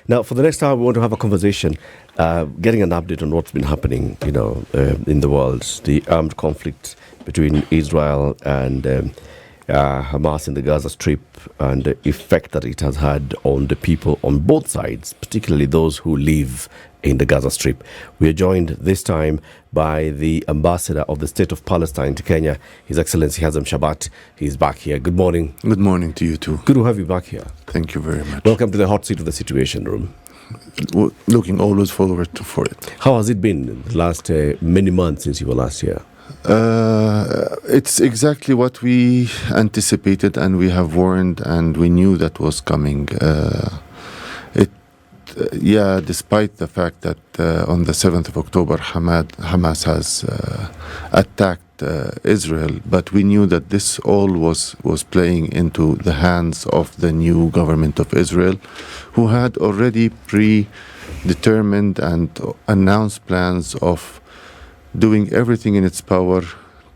Now, for the next hour, we want to have a conversation, getting an update on what's been happening, in the world, the armed conflict between Israel and Hamas in the Gaza Strip, and the effect that it has had on the people on both sides, particularly those who live in the Gaza Strip. We are joined this time by the ambassador of the State of Palestine to Kenya, His Excellency Hazem Shabat. He's back here. Good morning. Good morning to you too. Good to have you back here. Thank you very much. Welcome to the hot seat of the Situation Room. Looking always forward for it. How has it been in the last many months since you were last here? It's exactly what we anticipated, and we have warned, and we knew that was coming. Despite the fact that on the 7th of October, Hamas has attacked Israel, but we knew that this all was playing into the hands of the new government of Israel, who had already predetermined and announced plans of doing everything in its power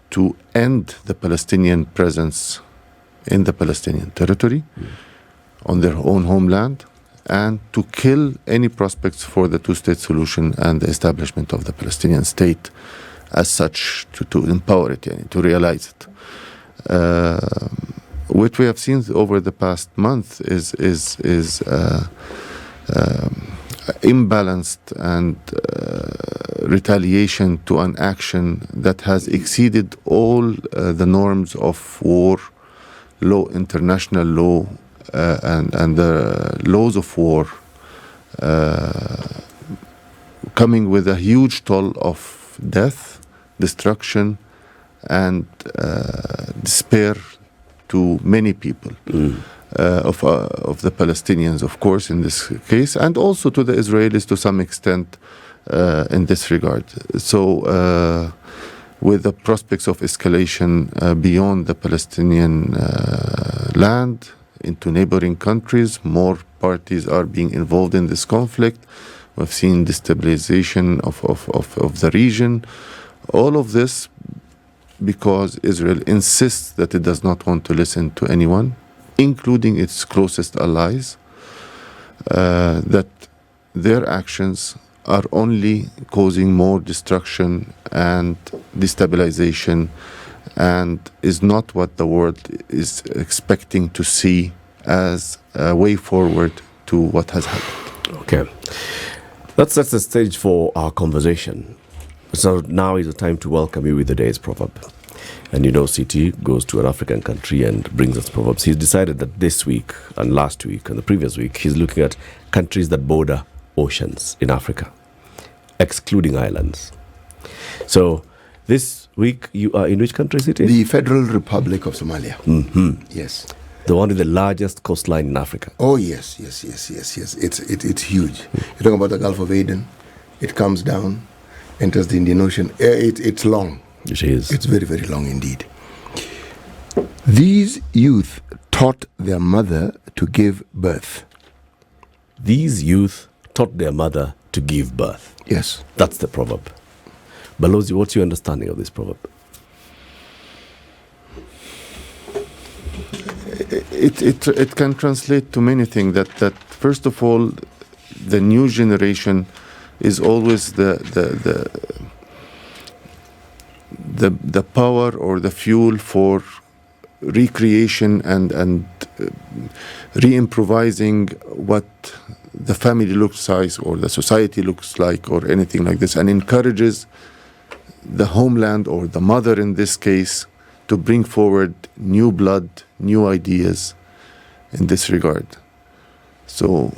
to end the Palestinian presence in the Palestinian territory, on their own homeland, and to kill any prospects for the two-state solution and the establishment of the Palestinian state as such, to empower it, to realize it. What we have seen over the past month is imbalanced and retaliation to an action that has exceeded all the norms of war, international law, and the laws of war, coming with a huge toll of death, destruction, and despair to many people. Of the Palestinians, of course, in this case, and also to the Israelis to some extent in this regard. So, with the prospects of escalation beyond the Palestinian land into neighboring countries, more parties are being involved in this conflict. We've seen destabilization of the region. All of this because Israel insists that it does not want to listen to anyone, including its closest allies, that their actions are only causing more destruction and destabilization, and is not what the world is expecting to see as a way forward to what has happened. Okay. That sets the stage for our conversation. So now is the time to welcome you with the day's proverb. And CT goes to an African country and brings us proverbs. He's decided that this week and last week and the previous week, he's looking at countries that border oceans in Africa, excluding islands. So this week, you are in which country, City? The Federal Republic of Somalia. Mm-hmm. Yes. The one with the largest coastline in Africa. Oh, yes. It's huge. You're talking about the Gulf of Aden. It comes down, enters the Indian Ocean. It's long. It is. It's very, very long indeed. These youth taught their mother to give birth. These youth taught their mother to give birth. Yes. That's the proverb. Balozi, what's your understanding of this proverb? It can translate to many things. That first of all, the new generation is always the power or the fuel for recreation and re-improvising what the family looks like or the society looks like or anything like this, and encourages the homeland or the mother in this case to bring forward new blood, new ideas in this regard. So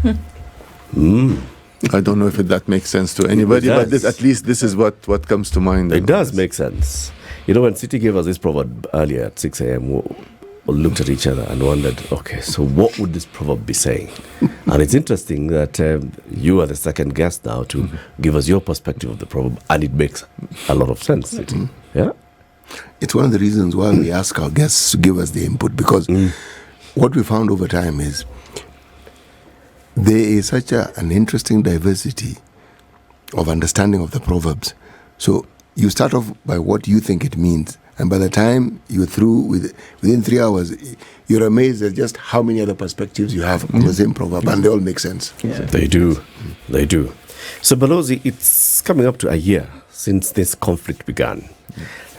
I don't know if that makes sense to anybody, but at least this is what comes to mind. It does make sense. When City gave us this proverb earlier at 6 a.m., we looked at each other and wondered, okay, so what would this proverb be saying? And it's interesting that you are the second guest now to give us your perspective of the proverb, and it makes a lot of sense, City. Yeah? It's one of the reasons why we ask our guests to give us the input, because what we found over time is there is such an interesting diversity of understanding of the proverbs. So you start off by what you think it means, And by the time you're through within 3 hours, you're amazed at just how many other perspectives you have on the same proverb, and they all make sense. Yeah. They do. So Balozi, it's coming up to a year since this conflict began.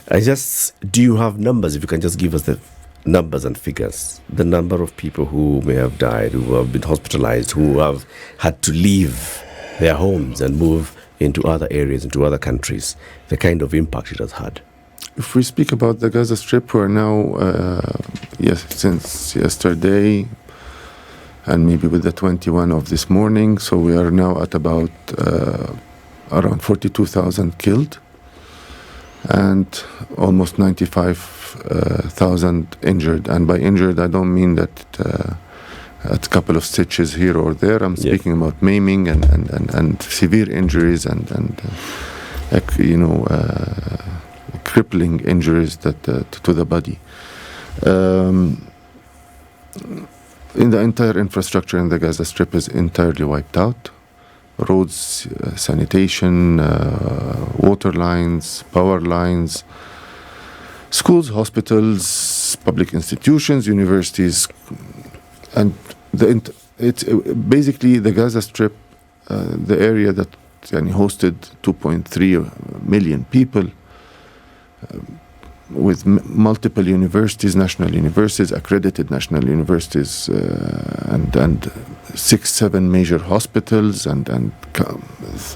Do you have numbers? If you can just give us the numbers and figures, the number of people who may have died, who have been hospitalized, who have had to leave their homes and move into other areas, into other countries, the kind of impact it has had. If we speak about the Gaza Strip, we're now, since yesterday, and maybe with the 21 of this morning, so we are now at about around 42,000 killed, and almost 95,000 injured. And by injured, I don't mean that a couple of stitches here or there. I'm speaking about maiming and severe injuries and crippling injuries that to the body. In the entire infrastructure in the Gaza Strip is entirely wiped out. Roads, sanitation, water lines, power lines, schools, hospitals, public institutions, universities, and it's basically the Gaza Strip, the area that hosted 2.3 million people, with multiple universities, national universities, accredited national universities, and 6-7 major hospitals, and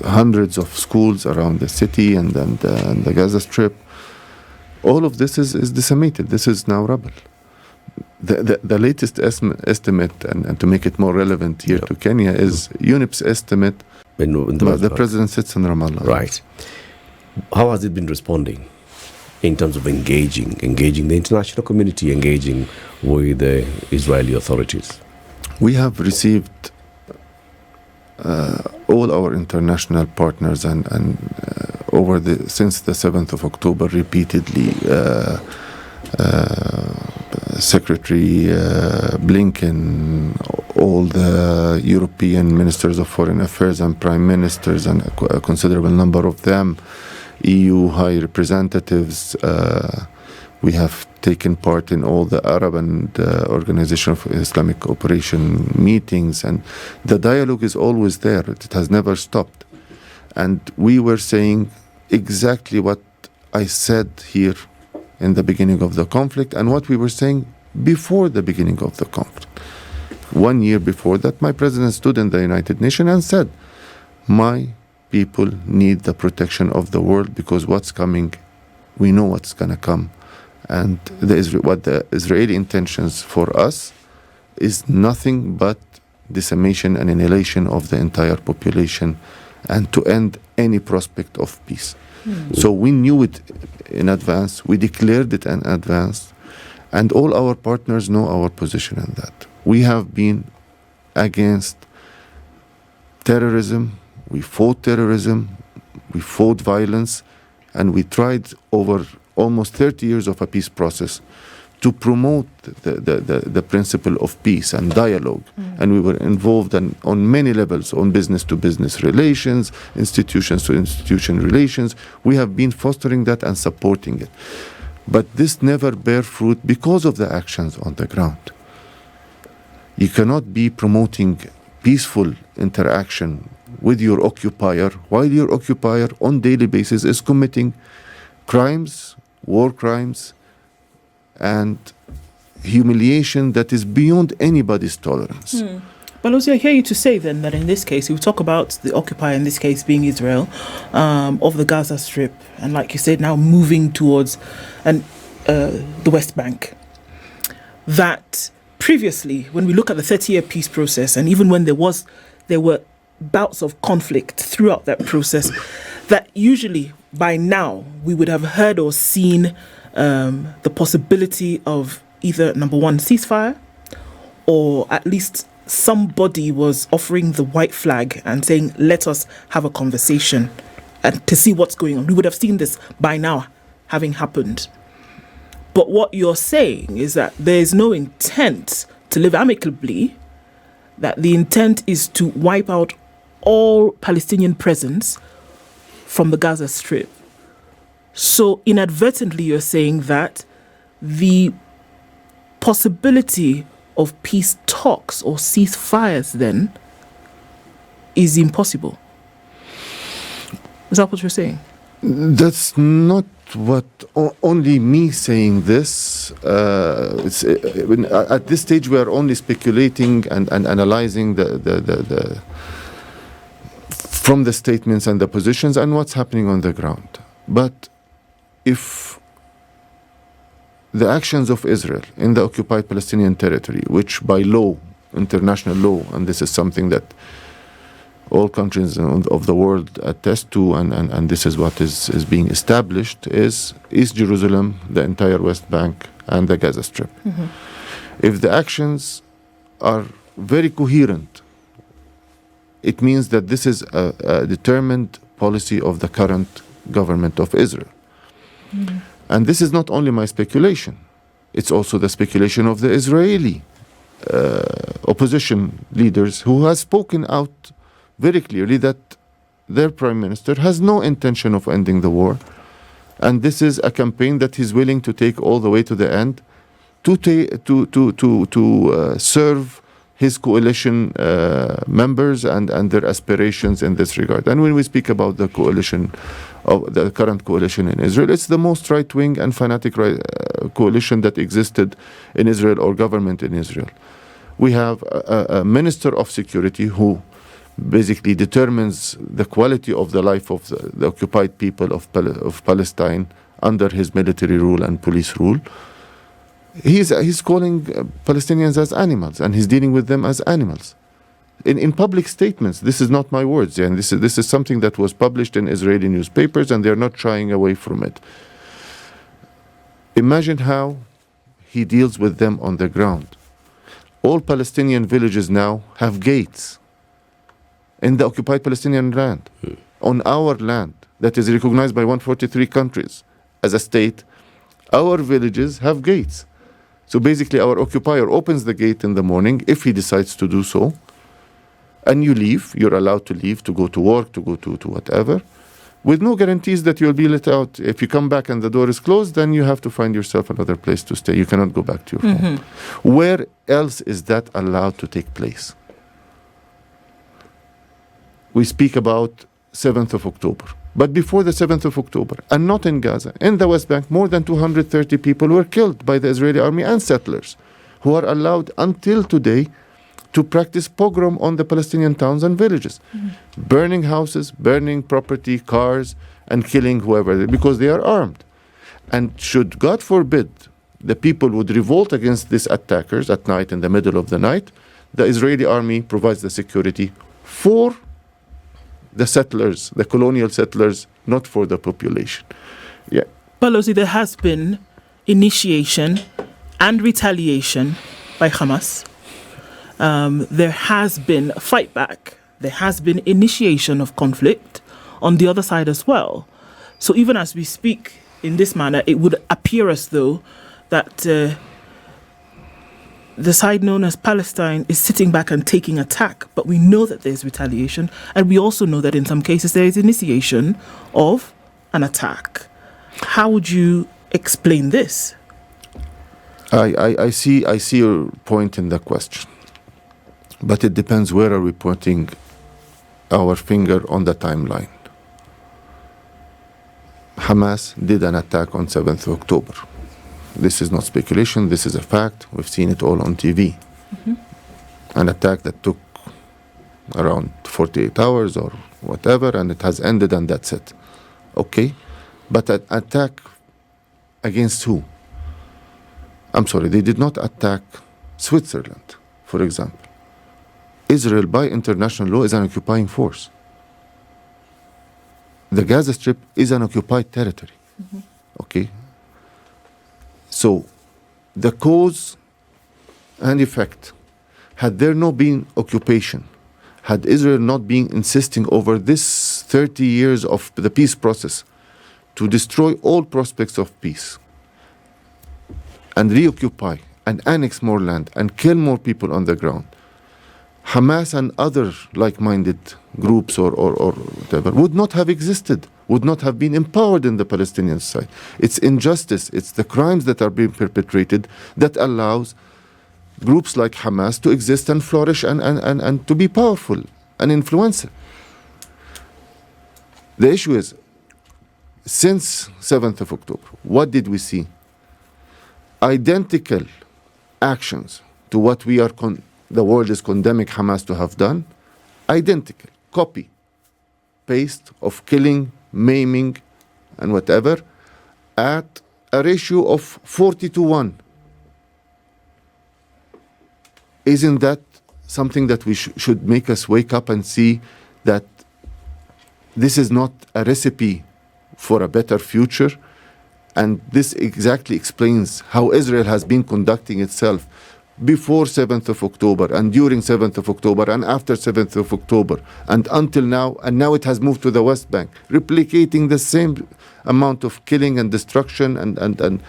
hundreds of schools around the city and the Gaza Strip. All of this is decimated. This is now rubble. The latest estimate, and to make it more relevant here to Kenya, is UNIP's estimate. The president sits in Ramallah. Right. How has it been responding in terms of engaging the international community, engaging with the Israeli authorities? We have received all our international partners and since the 7th of October repeatedly Secretary Blinken, all the European ministers of foreign affairs and prime ministers, and a considerable number of them, EU high representatives. We have taken part in all the Arab and Organization for Islamic Cooperation meetings, and the dialogue is always there. It has never stopped. And we were saying exactly what I said here in the beginning of the conflict, and what we were saying before the beginning of the conflict. 1 year before that, my president stood in the United Nations and said, my people need the protection of the world, because what's coming, we know what's going to come. And what the Israeli intentions for us is nothing but decimation and annihilation of the entire population, and to end any prospect of peace. So we knew it in advance, we declared it in advance, and all our partners know our position in that. We have been against terrorism, we fought terrorism, we fought violence, and we tried over almost 30 years of a peace process to promote the principle of peace and dialogue. And we were involved on many levels, on business-to-business relations, institutions-to-institution relations. We have been fostering that and supporting it. But this never bear fruit because of the actions on the ground. You cannot be promoting peaceful interaction with your occupier while your occupier on daily basis is committing crimes, war crimes, and humiliation that is beyond anybody's tolerance. But Lucy, I hear you to say then that in this case, we talk about the occupier, in this case being Israel, of the Gaza Strip, and like you said, now moving towards the West Bank. That previously, when we look at the 30-year peace process, and even when there were bouts of conflict throughout that process, that usually by now we would have heard or seen the possibility of either, number one, ceasefire, or at least somebody was offering the white flag and saying, let us have a conversation and to see what's going on. We would have seen this by now having happened. But what you're saying is that there is no intent to live amicably, that the intent is to wipe out all Palestinian presence from the Gaza Strip. So inadvertently, you're saying that the possibility of peace talks or ceasefires then is impossible. Is that what you're saying? That's not what only me saying this. At this stage, we are only speculating and analyzing the from the statements and the positions and what's happening on the ground. But if the actions of Israel in the occupied Palestinian territory, which by law, international law, and this is something that all countries of the world attest to, and this is what is being established, is East Jerusalem, the entire West Bank, and the Gaza Strip. Mm-hmm. If the actions are very coherent, it means that this is a determined policy of the current government of Israel. Mm-hmm. And this is not only my speculation, it's also the speculation of the Israeli opposition leaders who has spoken out very clearly that their prime minister has no intention of ending the war, and this is a campaign that he's willing to take all the way to the end to serve his coalition members and their aspirations in this regard. And when we speak about the coalition, of the current coalition in Israel, it's the most right-wing and fanatic coalition that existed in Israel or government in Israel. We have a minister of security who basically determines the quality of the life of the occupied people of Palestine under his military rule and police rule. He's calling Palestinians as animals, and he's dealing with them as animals. In public statements, this is not my words, and this is something that was published in Israeli newspapers, and they're not shying away from it. Imagine how he deals with them on the ground. All Palestinian villages now have gates in the occupied Palestinian land, on our land that is recognized by 143 countries as a state. Our villages have gates. So basically our occupier opens the gate in the morning if he decides to do so, and you leave. You're allowed to leave, to go to work, to go to whatever, with no guarantees that you'll be let out. If you come back and the door is closed, then you have to find yourself another place to stay. You cannot go back to your home. Where else is that allowed to take place? We speak about 7th of October. But before the 7th of October, and not in Gaza, in the West Bank, more than 230 people were killed by the Israeli army and settlers who are allowed until today to practice pogrom on the Palestinian towns and villages, burning houses, burning property, cars, and killing whoever, because they are armed. And should, God forbid, the people would revolt against these attackers at night, in the middle of the night, the Israeli army provides the security for the settlers, the colonial settlers, not for the population. Yeah. Balozi, there has been initiation and retaliation by Hamas. There has been a fight back. There has been initiation of conflict on the other side as well. So even as we speak in this manner, it would appear as though that the side known as Palestine is sitting back and taking attack. But we know that there's retaliation, and we also know that in some cases there is initiation of an attack. How would you explain this? I see your point in the question, but it depends where are we pointing our finger on the timeline. Hamas did an attack on 7th of October. This is not speculation, this is a fact. We've seen it all on TV. An attack that took around 48 hours or whatever, and it has ended, and that's it. Okay? But an attack against who? I'm sorry, they did not attack Switzerland, for example. Israel, by international law, is an occupying force. The Gaza Strip is an occupied territory. Okay? So, the cause and effect, had there not been occupation, had Israel not been insisting over this 30 years of the peace process to destroy all prospects of peace and reoccupy and annex more land and kill more people on the ground, Hamas and other like-minded groups or whatever would not have existed would not have been empowered in the Palestinian side. It's injustice, it's the crimes that are being perpetrated that allows groups like Hamas to exist and flourish and to be powerful and influential. The issue is, since 7th of October, what did we see? Identical actions to what the world is condemning Hamas to have done. Identical, copy, paste of killing, maiming, and whatever, at a ratio of 40-1. Isn't that something that we should make us wake up and see that this is not a recipe for a better future? And this exactly explains how Israel has been conducting itself before 7th of October and during 7th of October and after 7th of October and until now. And now it has moved to the West Bank, replicating the same amount of killing and destruction and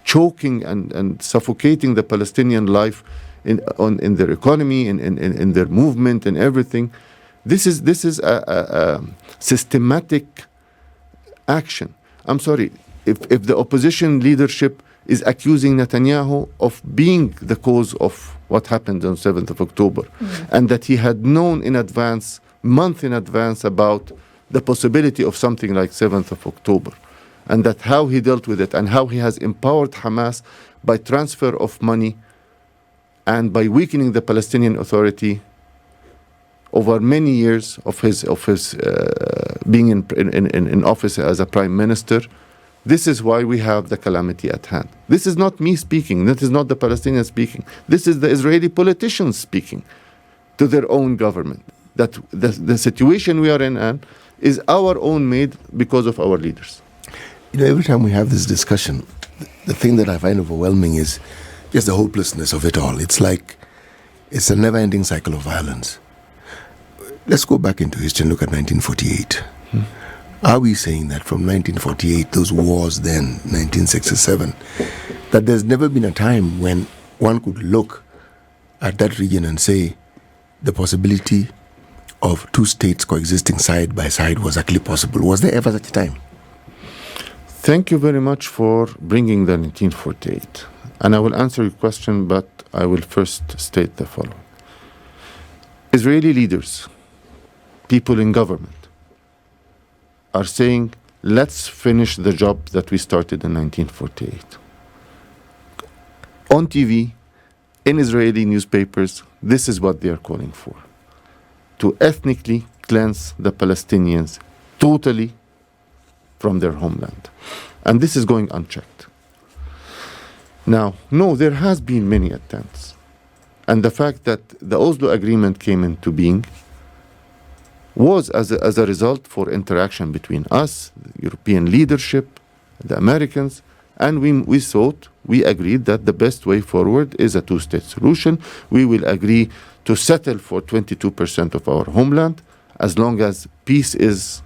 choking and suffocating the Palestinian life in their economy, in their movement and everything. This is a systematic action. I'm sorry, if the opposition leadership is accusing Netanyahu of being the cause of what happened on 7th of October, and that he had known in advance, month in advance, about the possibility of something like 7th of October, and that how he dealt with it and how he has empowered Hamas by transfer of money and by weakening the Palestinian Authority over many years of his being in office as a prime minister. This is why we have the calamity at hand. This is not me speaking. That is not the Palestinians speaking. This is the Israeli politicians speaking to their own government. That the situation we are in is our own made because of our leaders. Every time we have this discussion, the thing that I find overwhelming is just the hopelessness of it all. It's like it's a never-ending cycle of violence. Let's go back into history and look at 1948. Are we saying that from 1948, those wars then, 1967, that there's never been a time when one could look at that region and say the possibility of two states coexisting side by side was actually possible? Was there ever such a time? Thank you very much for bringing the 1948. And I will answer your question, but I will first state the following. Israeli leaders, people in government, are saying, let's finish the job that we started in 1948. On TV, in Israeli newspapers, this is what they are calling for. To ethnically cleanse the Palestinians totally from their homeland. And this is going unchecked. Now, no, there has been many attempts. And the fact that the Oslo Agreement came into being was as a result for interaction between us, the European leadership, the Americans, and we agreed that the best way forward is a two-state solution. We will agree to settle for 22% of our homeland as long as peace is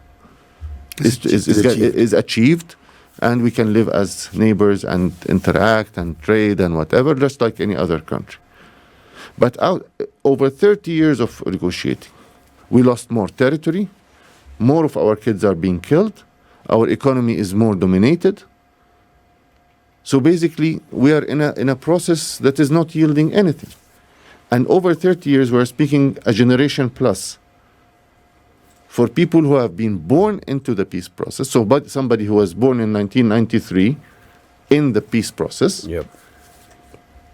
achieved, and we can live as neighbors and interact and trade and whatever, just like any other country. But over 30 years of negotiating, we lost more territory, more of our kids are being killed, our economy is more dominated. So basically, we are in a process that is not yielding anything. And over 30 years, we're speaking a generation plus. For people who have been born into the peace process, so but somebody who was born in 1993 in the peace process,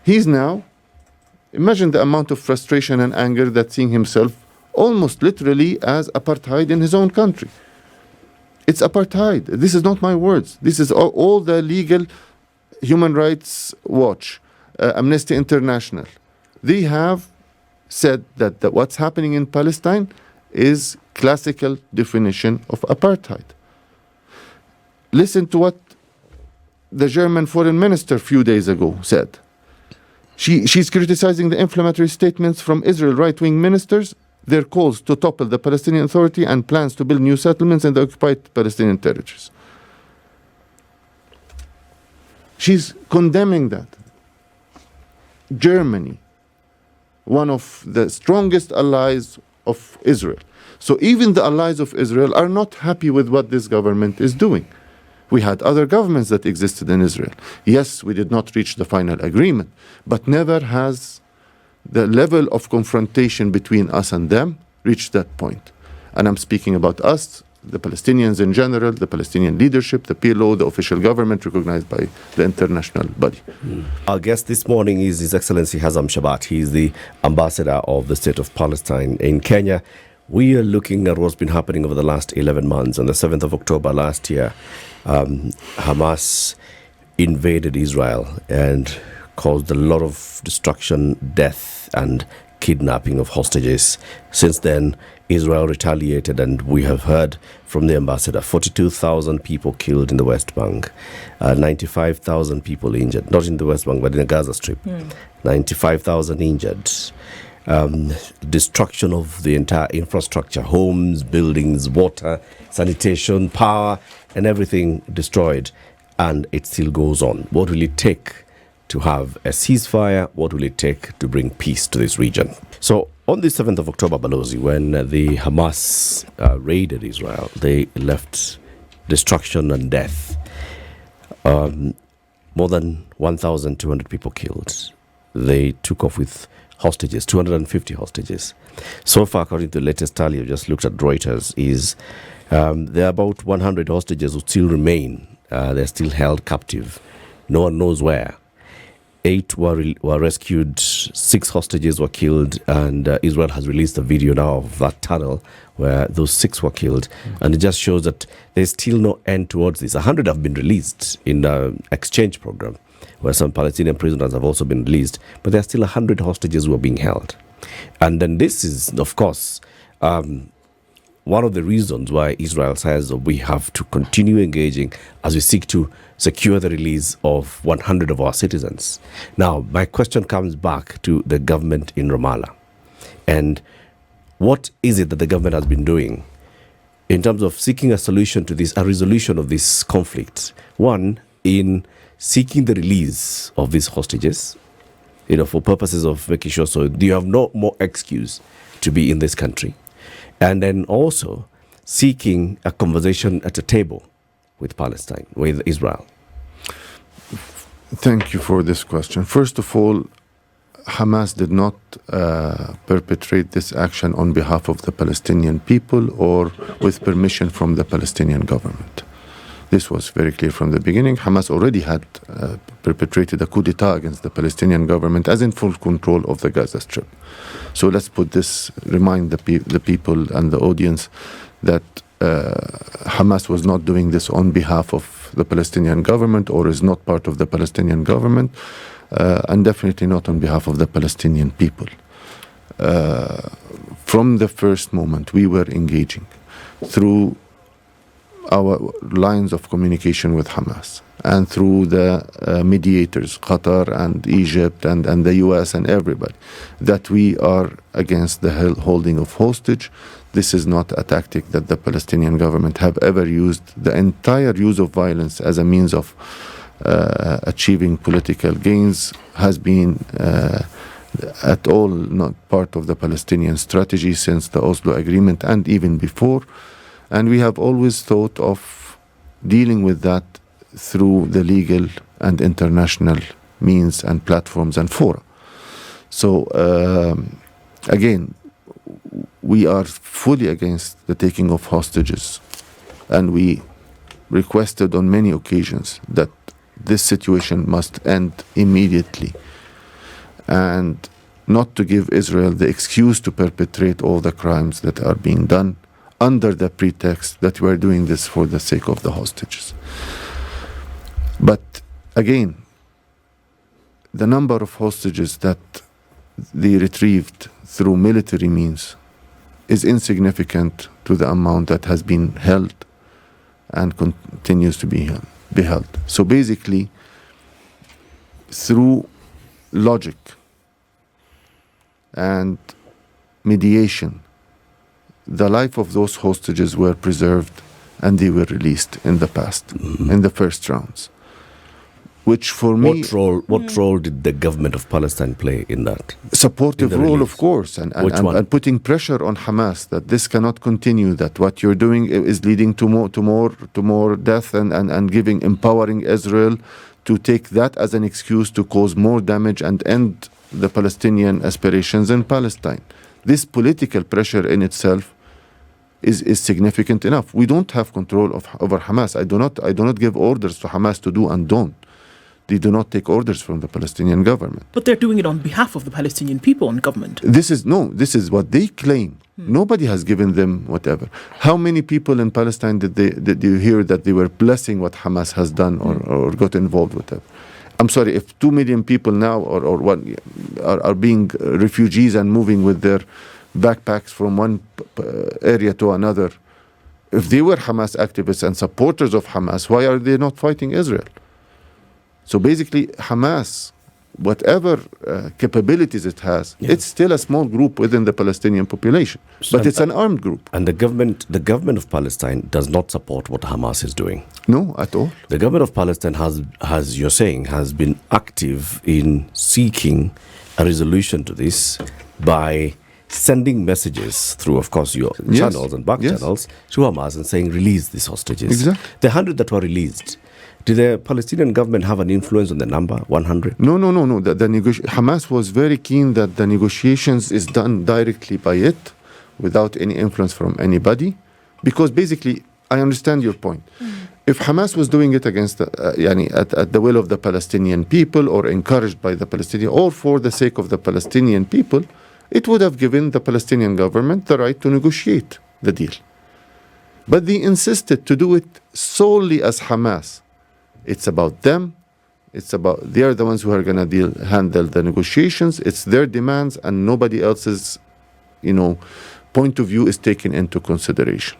he's now, imagine the amount of frustration and anger that seeing himself almost literally as apartheid in his own country. It's apartheid. This is not my words. This is all the legal Human Rights Watch, Amnesty International. They have said that what's happening in Palestine is classical definition of apartheid. Listen to what the German foreign minister a few days ago said. She's criticizing the inflammatory statements from Israel right-wing ministers, their calls to topple the Palestinian Authority and plans to build new settlements in the occupied Palestinian territories. She's condemning that. Germany, one of the strongest allies of Israel. So even the allies of Israel are not happy with what this government is doing. We had other governments that existed in Israel. Yes, we did not reach the final agreement, but never has the level of confrontation between us and them reached that point. And I'm speaking about us, the Palestinians in general, the Palestinian leadership, the PLO, the official government recognized by the international body. Our guest this morning is His Excellency Hazem Shabat. He is the ambassador of the State of Palestine in Kenya. We are looking at what's been happening over the last 11 months. On the 7th of October last year, Hamas invaded Israel and caused a lot of destruction, death, and kidnapping of hostages. Since then, Israel retaliated, and we have heard from the ambassador 42,000 people killed in the West Bank, 95,000 people injured, not in the West Bank, but in the Gaza Strip, 95,000 injured. Destruction of the entire infrastructure, homes, buildings, water, sanitation, power, and everything destroyed. And it still goes on. What will it take to have a ceasefire? What will it take to bring peace to this region? So on the 7th of October, Balozi, when the Hamas raided Israel, they left destruction and death. More than 1,200 people killed. They took off with hostages, 250 hostages. So far, according to the latest tally, I just looked at Reuters, is there are about 100 hostages who still remain. They're still held captive. No one knows where. 8 were rescued, 6 hostages were killed, and Israel has released a video now of that tunnel where those 6 were killed. And it just shows that there's still no end towards this. 100 have been released in the exchange program, where some Palestinian prisoners have also been released, but there are still 100 hostages who are being held. And then this is, of course, one of the reasons why Israel says we have to continue engaging as we seek to secure the release of 100 of our citizens. Now, my question comes back to the government in Ramallah. And what is it that the government has been doing in terms of seeking a solution to this, a resolution of this conflict? One, in seeking the release of these hostages, for purposes of making sure so you have no more excuse to be in this country. And then also seeking a conversation at a table with Palestine, with Israel. Thank you for this question. First of all, Hamas did not perpetrate this action on behalf of the Palestinian people or with permission from the Palestinian government. This was very clear from the beginning. Hamas already had perpetrated a coup d'etat against the Palestinian government as in full control of the Gaza Strip. So let's put this, remind the people and the audience that Hamas was not doing this on behalf of the Palestinian government or is not part of the Palestinian government, and definitely not on behalf of the Palestinian people. From the first moment, we were engaging through our lines of communication with Hamas and through the mediators, Qatar and Egypt and the US and everybody, that we are against the holding of hostage. This is not a tactic that the Palestinian government have ever used. The entire use of violence as a means of achieving political gains has been at all not part of the Palestinian strategy since the Oslo Agreement and even before. And we have always thought of dealing with that through the legal and international means and platforms and fora. So, again, we are fully against the taking of hostages. And we requested on many occasions that this situation must end immediately. And not to give Israel the excuse to perpetrate all the crimes that are being done under the pretext that we're doing this for the sake of the hostages. But again, the number of hostages that they retrieved through military means is insignificant to the amount that has been held and continues to be held. So basically, through logic and mediation, the life of those hostages were preserved and they were released in the past, in the first rounds. which for me... What role did the government of Palestine play in that? Supportive role, of course, and putting pressure on Hamas that this cannot continue, that what you're doing is leading to more death, and empowering Israel to take that as an excuse to cause more damage and end the Palestinian aspirations in Palestine. This political pressure in itself is significant enough. We don't have control over Hamas. I do not give orders to Hamas to do and don't. They do not take orders from the Palestinian government. But they're doing it on behalf of the Palestinian people and government. This is what they claim. Nobody has given them whatever. How many people in Palestine did you hear that they were blessing what Hamas has done or got involved with it? I'm sorry, if 2 million people now are being refugees and moving with their backpacks from one area to another, if they were Hamas activists and supporters of Hamas, why are they not fighting Israel? So basically, Hamas, whatever capabilities it has, it's still a small group within the Palestinian population, but it's an armed group. And the government of Palestine does not support what Hamas is doing. No, at all. The government of Palestine has you're saying, has been active in seeking a resolution to this by sending messages through, of course, your channels and back channels to Hamas and saying, release these hostages. Exactly. The 100 that were released, did the Palestinian government have an influence on the number, 100? No. Hamas was very keen that the negotiations is done directly by it, without any influence from anybody, because basically, I understand your point. If Hamas was doing it against at the will of the Palestinian people, or encouraged by the Palestinian, or for the sake of the Palestinian people, it would have given the Palestinian government the right to negotiate the deal. But they insisted to do it solely as Hamas. It's about them. They are the ones who are going to handle the negotiations. It's their demands, and nobody else's, point of view is taken into consideration.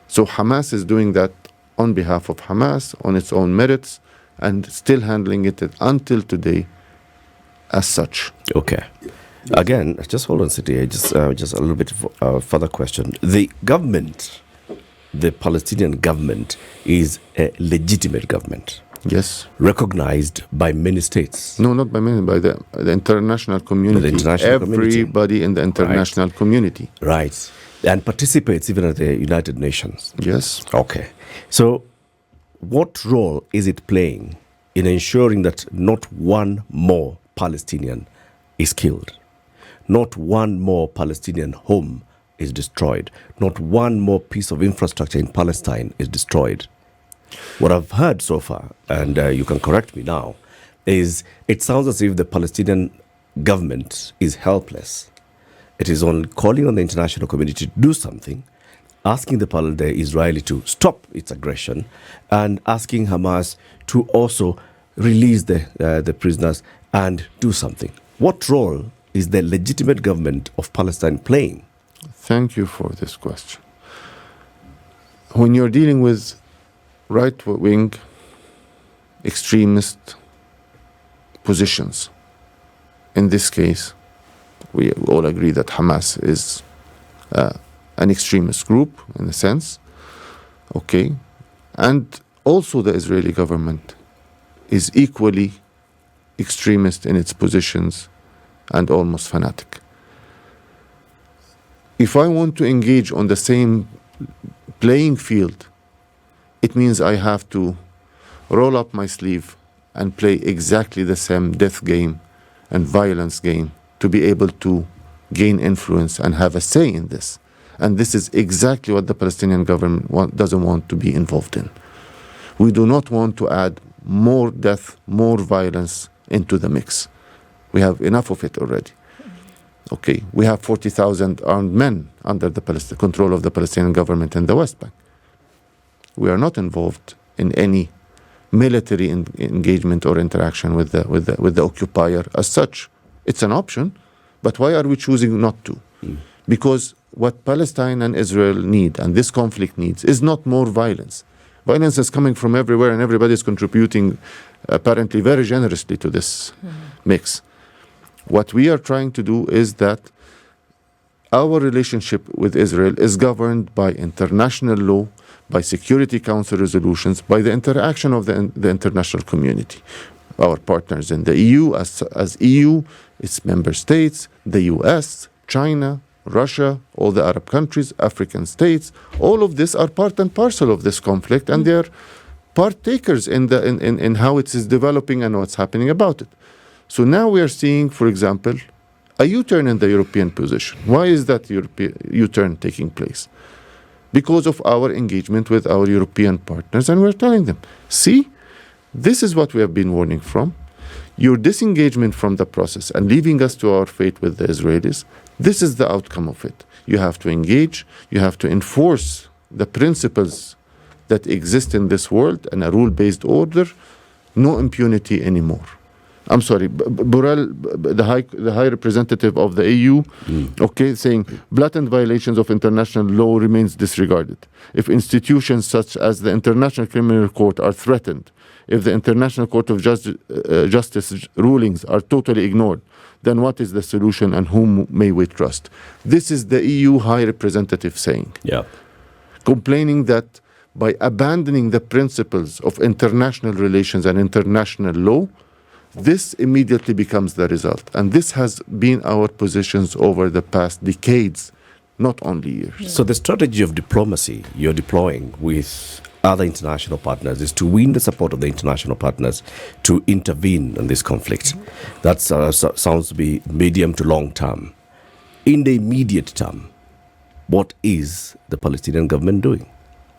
So Hamas is doing that on behalf of Hamas, on its own merits, and still handling it until today as such. Okay. Again, just hold on, Sigei. Just a little bit further question. The government, the Palestinian government, is a legitimate government. Yes. Recognized by many states. No, not by many, by the international community. Everybody in the international community. Right. And participates even at the United Nations. Yes. Okay. So, what role is it playing in ensuring that not one more Palestinian is killed? Not one more Palestinian home is destroyed. Not one more piece of infrastructure in Palestine is destroyed. What I've heard so far, and you can correct me now, is it sounds as if the Palestinian government is helpless. It is on calling on the international community to do something, asking the Israeli to stop its aggression, and asking Hamas to also release the prisoners and do something. What role is the legitimate government of Palestine playing? Thank you for this question. When you're dealing with right-wing extremist positions, in this case, we all agree that Hamas is an extremist group, in a sense, okay? And also the Israeli government is equally extremist in its positions and almost fanatic. If I want to engage on the same playing field, it means I have to roll up my sleeve and play exactly the same death game and violence game to be able to gain influence and have a say in this. And this is exactly what the Palestinian government doesn't want to be involved in. We do not want to add more death, more violence into the mix. We have enough of it already. Okay, we have 40,000 armed men under the control of the Palestinian government in the West Bank. We are not involved in any military engagement or interaction with the occupier as such. It's an option, but why are we choosing not to? Because what Palestine and Israel need, and this conflict needs, is not more violence. Violence is coming from everywhere, and everybody is contributing apparently very generously to this mix. What we are trying to do is that our relationship with Israel is governed by international law, by Security Council resolutions, by the interaction of the international community. our partners in the EU, as EU, its member states, the US, China, Russia, all the Arab countries, African states, all of this are part and parcel of this conflict, and they're partakers in how it is developing and what's happening about it. So now we are seeing, for example, a U-turn in the European position. Why is that U-turn taking place? Because of our engagement with our European partners, and we're telling them, see, this is what we have been warning from. Your disengagement from the process and leaving us to our fate with the Israelis, this is the outcome of it. You have to engage, you have to enforce the principles that exist in this world and a rule-based order, no impunity anymore. I'm sorry, Borrell, the high representative of the EU, saying blatant violations of international law remains disregarded. If institutions such as the International Criminal Court are threatened, if the International Court of Justice rulings are totally ignored, then what is the solution and whom may we trust? This is the EU high representative saying. Yeah. Complaining that by abandoning the principles of international relations and international law, this immediately becomes the result. And this has been our positions over the past decades, not only years. So the strategy of diplomacy you're deploying with other international partners is to win the support of the international partners to intervene in this conflict. That sounds to be medium to long term. In the immediate term, what is the Palestinian government doing?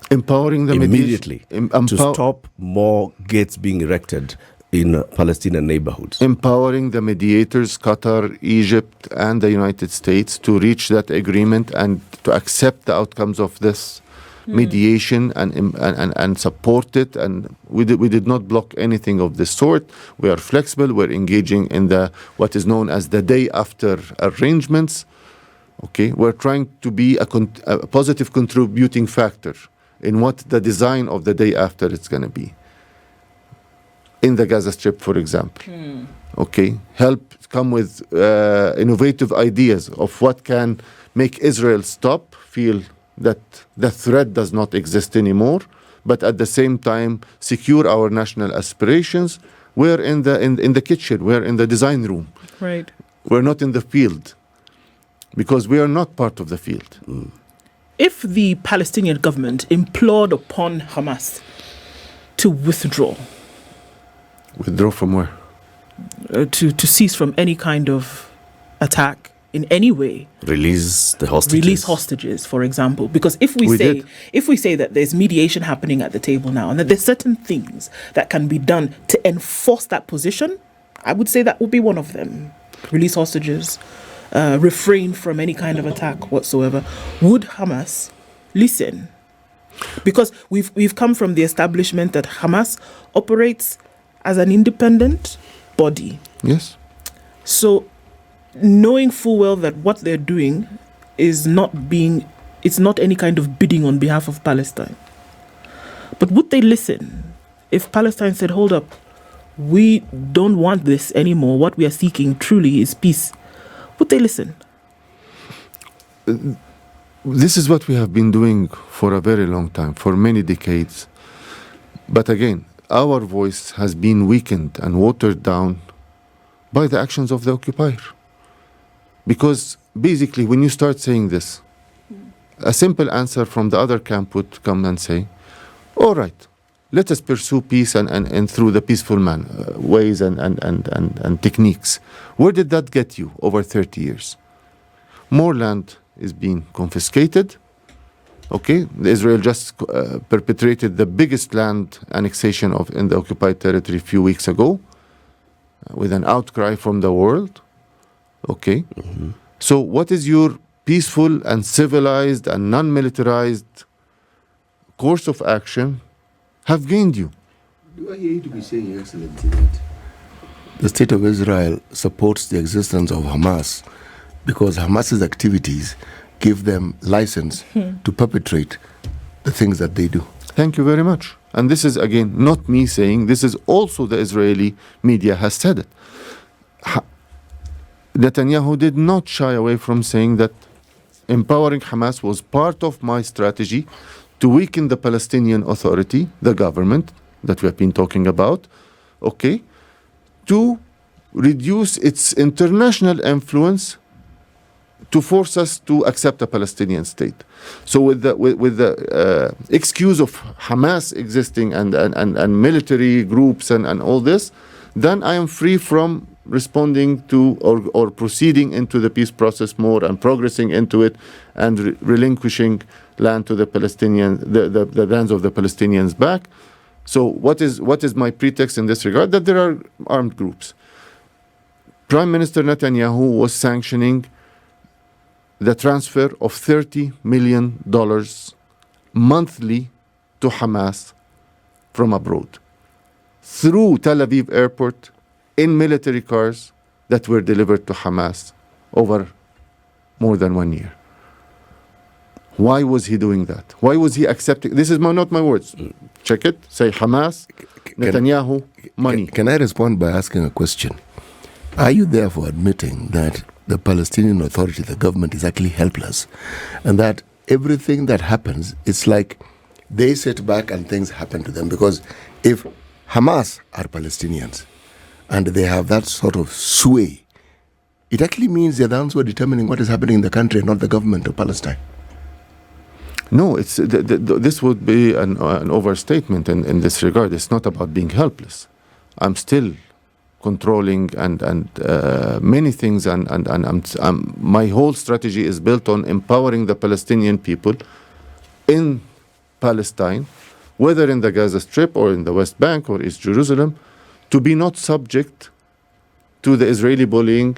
Empowering them immediately to stop more gates being erected in Palestinian neighborhoods. Empowering the mediators, Qatar, Egypt, and the United States to reach that agreement and to accept the outcomes of this mediation and support it. And we did not block anything of this sort. We are flexible. We're engaging in what is known as the day after arrangements. Okay, we're trying to be a positive contributing factor in what the design of the day after it's going to be. In the Gaza Strip, for example. Okay, help come with innovative ideas of what can make Israel stop, feel that the threat does not exist anymore, but at the same time secure our national aspirations. We're in the kitchen, we're in the design room. Right. We're not in the field, because we are not part of the field. If the Palestinian government implored upon Hamas to withdraw from where? To cease from any kind of attack in any way. Release the hostages. Release hostages, for example. Because if we say that there's mediation happening at the table now and that there's certain things that can be done to enforce that position, I would say that would be one of them. Release hostages, refrain from any kind of attack whatsoever. Would Hamas listen? Because we've come from the establishment that Hamas operates as an independent body. Yes. So, knowing full well that what they're doing it's not any kind of bidding on behalf of Palestine. But would they listen if Palestine said, hold up, we don't want this anymore, what we are seeking truly is peace? Would they listen? This is what we have been doing for a very long time, for many decades. But again, our voice has been weakened and watered down by the actions of the occupier. Because basically, when you start saying this, a simple answer from the other camp would come and say, all right, let us pursue peace and through the peaceful ways and techniques. Where did that get you over 30 years? More land is being confiscated. Okay, Israel just perpetrated the biggest land annexation in the occupied territory a few weeks ago with an outcry from the world. Okay, so what is your peaceful and civilized and non-militarized course of action have gained you? Do I hear you to be saying, Your Excellency, that the State of Israel supports the existence of Hamas because Hamas's activities give them license to perpetrate the things that they do? Thank you very much. And this is, again, not me saying, this is also the Israeli media has said it. Netanyahu did not shy away from saying that empowering Hamas was part of my strategy to weaken the Palestinian Authority, the government that we have been talking about, okay, to reduce its international influence to force us to accept a Palestinian state. So with the excuse of Hamas existing and military groups and all this, then I am free from responding to or proceeding into the peace process more and progressing into it and relinquishing land to the Palestinians, the lands of the Palestinians back. So what is my pretext in this regard? That there are armed groups. Prime Minister Netanyahu was sanctioning the transfer of $30 million monthly to Hamas from abroad through Tel Aviv airport in military cars that were delivered to Hamas over more than 1 year. Why was he doing that? Why was he accepting? This is not my words. Check it. Say Hamas, Netanyahu, money. Can I respond by asking a question? Are you therefore admitting that the Palestinian Authority, the government, is actually helpless, and that everything that happens, it's like they sit back and things happen to them? Because if Hamas are Palestinians and they have that sort of sway, it actually means they're the ones who are determining what is happening in the country and not the government of Palestine. No, it's this would be an overstatement in this regard. It's not about being helpless. I'm still controlling and many things, and my whole strategy is built on empowering the Palestinian people in Palestine, whether in the Gaza Strip or in the West Bank or East Jerusalem, to be not subject to the Israeli bullying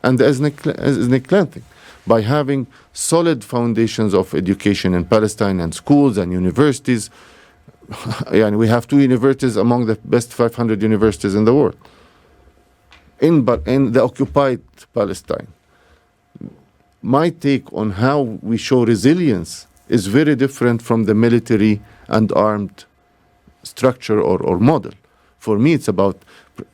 and the ethnic cleansing. By having solid foundations of education in Palestine and schools and universities. And we have 2 universities among the best 500 universities in the world. In the occupied Palestine. My take on how we show resilience is very different from the military and armed structure or model. For me, it's about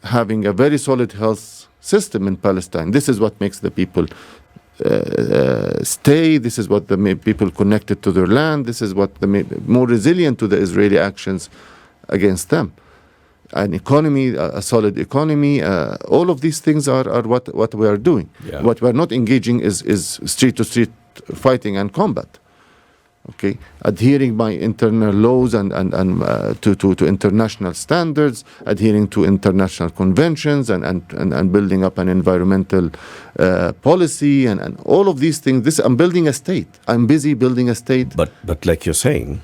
having a very solid health system in Palestine. This is what makes the people stay. This is what the people connected to their land. This is what more resilient to the Israeli actions against them. An economy, a solid economy, all of these things are what we are doing. Yeah. What we are not engaging is street-to-street fighting and combat. Okay, adhering by internal laws and to international standards, adhering to international conventions and building up an environmental policy and all of these things. I'm building a state. I'm busy building a state. But like you're saying,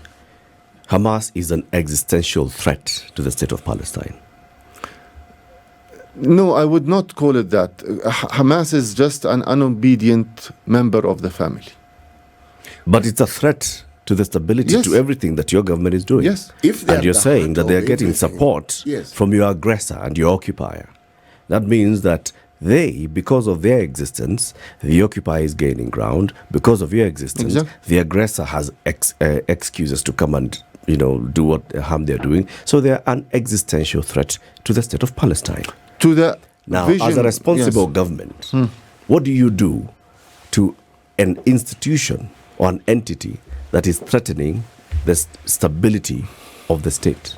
Hamas is an existential threat to the state of Palestine. No, I would not call it that. Hamas is just an unobedient member of the family. But it's a threat to the stability, yes, to everything that your government is doing. Yes. And you're saying that they're getting support, yes, from your aggressor and your occupier. That means that they, because of their existence, the occupier is gaining ground. Because of your existence, exactly, the aggressor has excuses to come and do what harm they're doing. So they're an existential threat to the state of Palestine. To the now, vision, as a responsible, yes, government, what do you do to an institution or an entity that is threatening the stability of the state?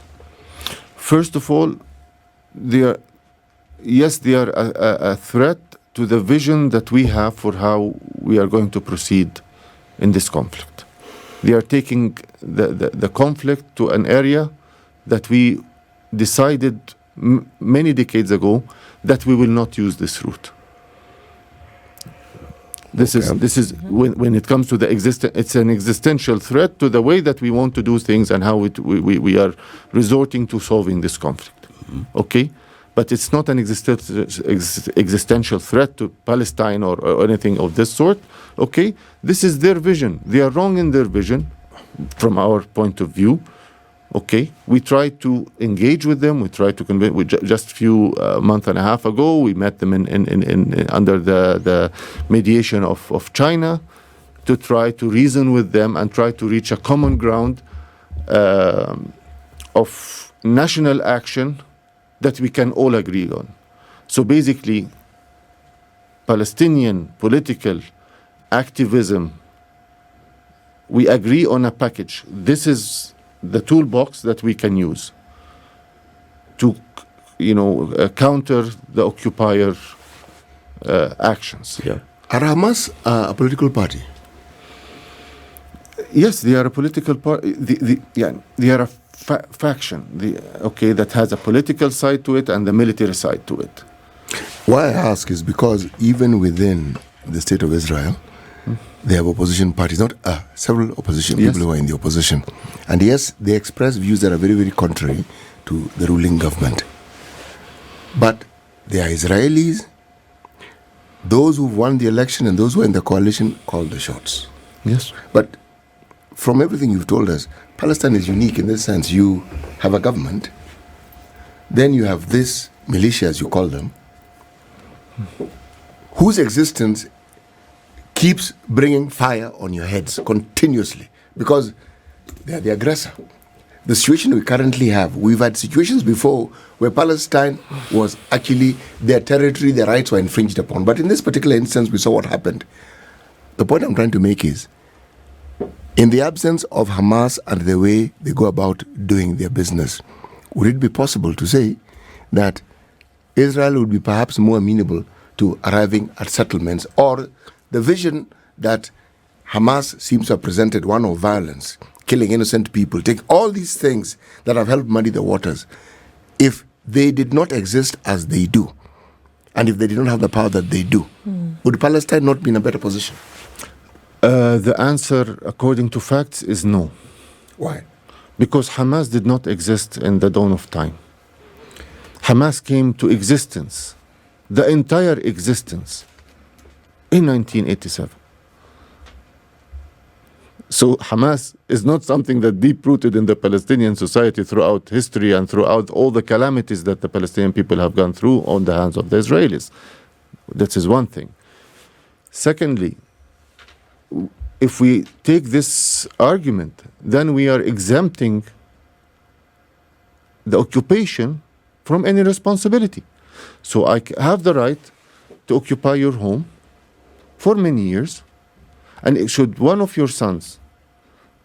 First of all, they are a threat to the vision that we have for how we are going to proceed in this conflict. They are taking the conflict to an area that we decided many decades ago that we will not use this route. This is when it comes to it's an existential threat to the way that we want to do things and how we are resorting to solving this conflict. Mm-hmm. Okay, but it's not an existential threat to Palestine or anything of this sort. Okay, this is their vision. They are wrong in their vision, from our point of view. Okay, we try to engage with them. We try to convince. Just a few month and a half ago, we met them in under the mediation of China to try to reason with them and try to reach a common ground of national action that we can all agree on. So basically, Palestinian political activism, we agree on a package. This is the toolbox that we can use to, counter the occupier actions. Yeah. Are Hamas a political party? Yes, they are a political party. They are a faction. That has a political side to it and the military side to it. Why I ask is because even within the state of Israel, they have opposition parties, not several opposition people who are in the opposition. And yes, they express views that are very, very contrary to the ruling government. But they are Israelis. Those who won the election and those who are in the coalition call the shots. Yes. But from everything you've told us, Palestine is unique in this sense. You have a government, then you have this militia, as you call them, whose existence keeps bringing fire on your heads continuously because they are the aggressor. The situation we currently have, we've had situations before where Palestine was actually their territory, their rights were infringed upon. But in this particular instance, we saw what happened. The point I'm trying to make is, in the absence of Hamas and the way they go about doing their business, would it be possible to say that Israel would be perhaps more amenable to arriving at settlements, or the vision that Hamas seems to have presented, one of violence, killing innocent people, take all these things that have helped muddy the waters, if they did not exist as they do, and if they did not have the power that they do, would Palestine not be in a better position? The answer, according to facts, is no. Why? Because Hamas did not exist in the dawn of time. Hamas came to existence, the entire existence, in 1987. So Hamas is not something that deep-rooted in the Palestinian society throughout history and throughout all the calamities that the Palestinian people have gone through on the hands of the Israelis. That is one thing. Secondly, if we take this argument, then we are exempting the occupation from any responsibility. So I have the right to occupy your home for many years, and should one of your sons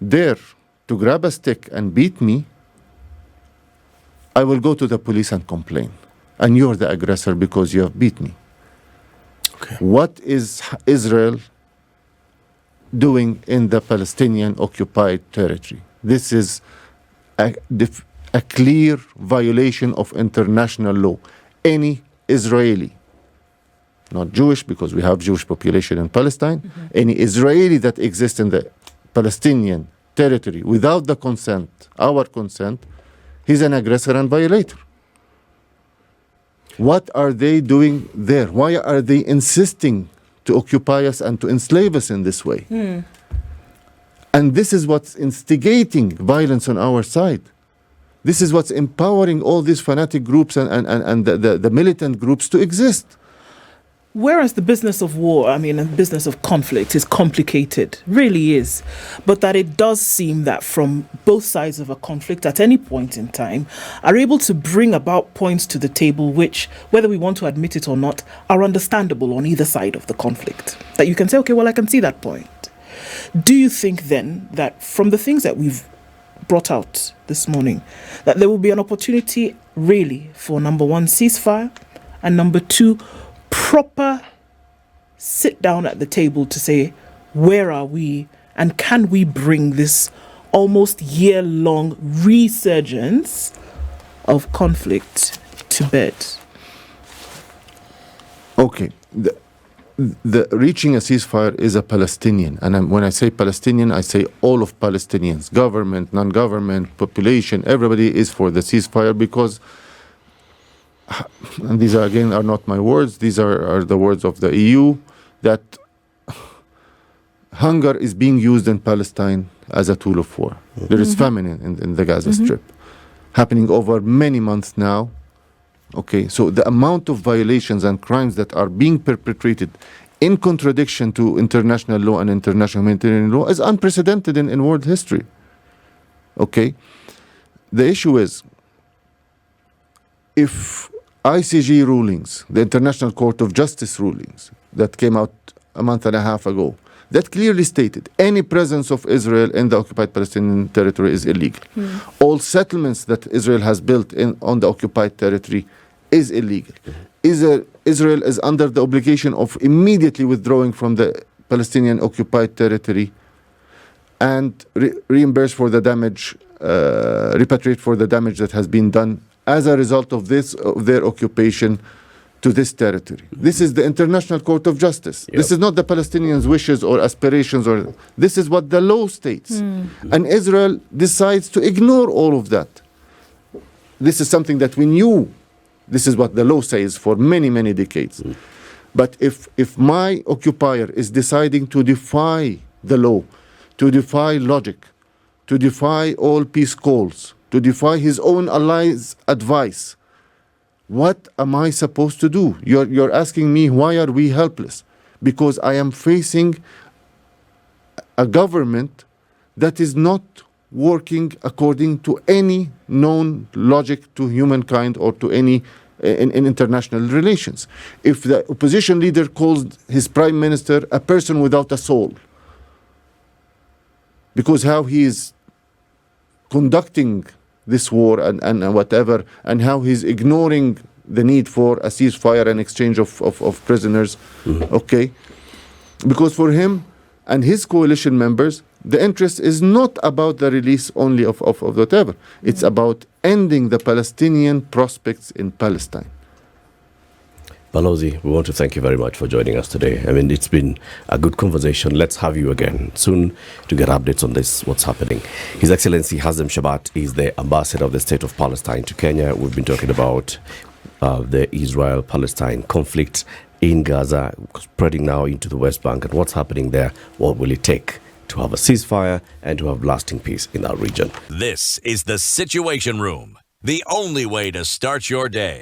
dare to grab a stick and beat me, I will go to the police and complain. And you're the aggressor because you have beat me. Okay. What is Israel doing in the Palestinian occupied territory? This is a clear violation of international law. Any Israeli, not Jewish because we have Jewish population in Palestine, any Israeli that exists in the Palestinian territory without the consent, our consent, he's an aggressor and violator. What are they doing there? Why are they insisting to occupy us and to enslave us in this way? And this is what's instigating violence on our side. This is what's empowering all these fanatic groups and the militant groups to exist. Whereas the business of war, and the business of conflict is complicated, really is, but that it does seem that from both sides of a conflict at any point in time are able to bring about points to the table which, whether we want to admit it or not, are understandable on either side of the conflict. That you can say, okay, well, I can see that point. Do you think then that from the things that we've brought out this morning, that there will be an opportunity really for, number one, ceasefire, and number two, proper sit down at the table to say, where are we and can we bring this almost year-long resurgence of conflict to bed? Okay. The reaching a ceasefire is a Palestinian, and when I say Palestinian, I say all of Palestinians, government, non-government, population, everybody is for the ceasefire because, and these are not my words, these are the words of the EU, that hunger is being used in Palestine as a tool of war. There is famine in the Gaza Strip, happening over many months now. Okay, so the amount of violations and crimes that are being perpetrated in contradiction to international law and international humanitarian law is unprecedented in world history. Okay, the issue is, if ICJ rulings, the International Court of Justice rulings that came out a month and a half ago, that clearly stated any presence of Israel in the occupied Palestinian territory is illegal. All settlements that Israel has built on the occupied territory is illegal. Israel is under the obligation of immediately withdrawing from the Palestinian occupied territory and reimburse for the damage, repatriate for the damage that has been done as a result of their occupation to this territory. This is the International Court of Justice. Yep. This is not the Palestinians' wishes or aspirations, or this is what the law states. And Israel decides to ignore all of that. This is something that we knew. This is what the law says for many, many decades. But if my occupier is deciding to defy the law, to defy logic, to defy all peace calls, to defy his own allies' advice, what am I supposed to do? You're asking me, why are we helpless? Because I am facing a government that is not working according to any known logic to humankind or to any in international relations. If the opposition leader calls his prime minister a person without a soul, because how he is conducting this war and whatever, and how he's ignoring the need for a ceasefire and exchange of prisoners, okay? Because for him and his coalition members, the interest is not about the release only of whatever. It's about ending the Palestinian prospects in Palestine. Balozi, we want to thank you very much for joining us today. I mean, it's been a good conversation. Let's have you again soon to get updates on this, what's happening. His Excellency Hazem Shabat is the ambassador of the State of Palestine to Kenya. We've been talking about the Israel-Palestine conflict in Gaza, spreading now into the West Bank, and what's happening there. What will it take to have a ceasefire and to have lasting peace in our region? This is the Situation Room, the only way to start your day.